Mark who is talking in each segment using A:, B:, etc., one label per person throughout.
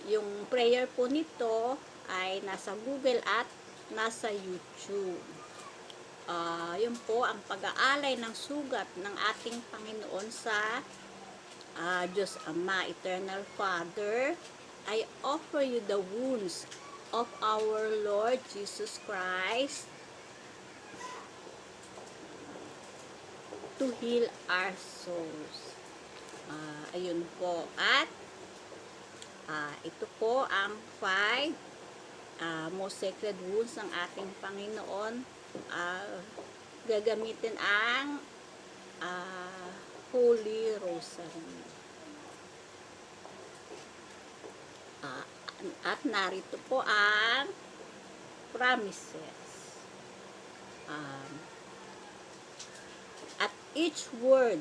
A: Yung prayer po nito ay nasa Google at nasa YouTube. Yun po ang pag-aalay ng sugat ng ating Panginoon sa Diyos Ama, Eternal Father. I offer you the wounds of our Lord Jesus Christ to heal our souls. Ayun po. At ito po ang 5 most sacred wounds ng ating Panginoon. Gagamitin ang Holy Rosary. At narito po ang promises. At each word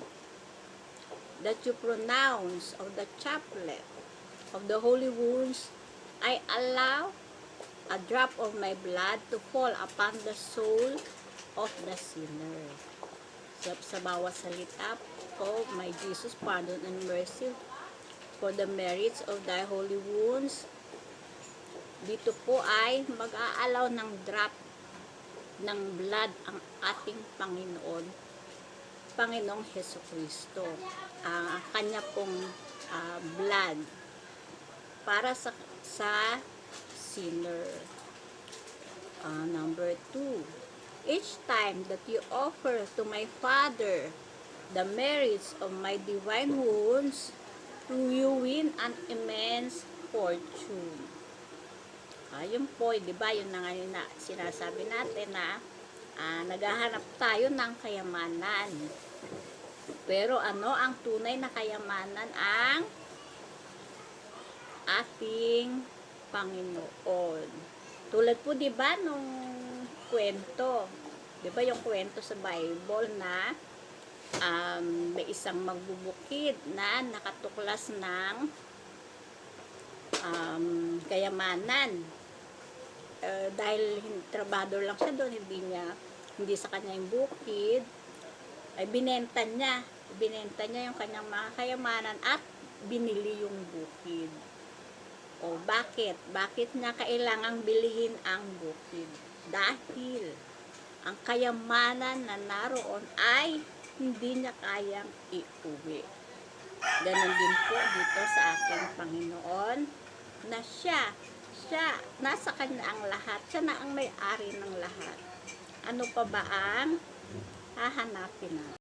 A: that you pronounce of the chaplet of the holy wounds, I allow a drop of my blood to fall upon the soul of the sinner. Sa bawat salita po, my Jesus, pardon and mercy for the merits of thy holy wounds. Dito po ay mag-aalaw ng drop ng blood ang ating Panginoong Hesukristo. Ang kanya pong blood para sa sinner. Number 2, each time that you offer to my Father the merits of my divine wounds, you win an immense fortune. Yun po, di ba, yun na ngayon na sinasabi natin na naghahanap tayo ng kayamanan. Pero ano ang tunay na kayamanan? Ang ating Panginoon. Tulad po, di ba, nung kwento, di ba yung kwento sa Bible na may isang magbubukid na nakatuklas ng kayamanan. Dahil trabador lang siya doon, hindi sa kanya yung bukid, ay binenta niya yung kanyang mga kayamanan at binili yung bukid. O bakit niya kailangang bilihin ang bukid? Dahil ang kayamanan na naroon ay hindi niya kayang iuwi. Ganon din po dito sa ating Panginoon na siya, nasa kanya ang lahat. Siya na ang may-ari ng lahat. Ano pa ba ang hahanapin natin?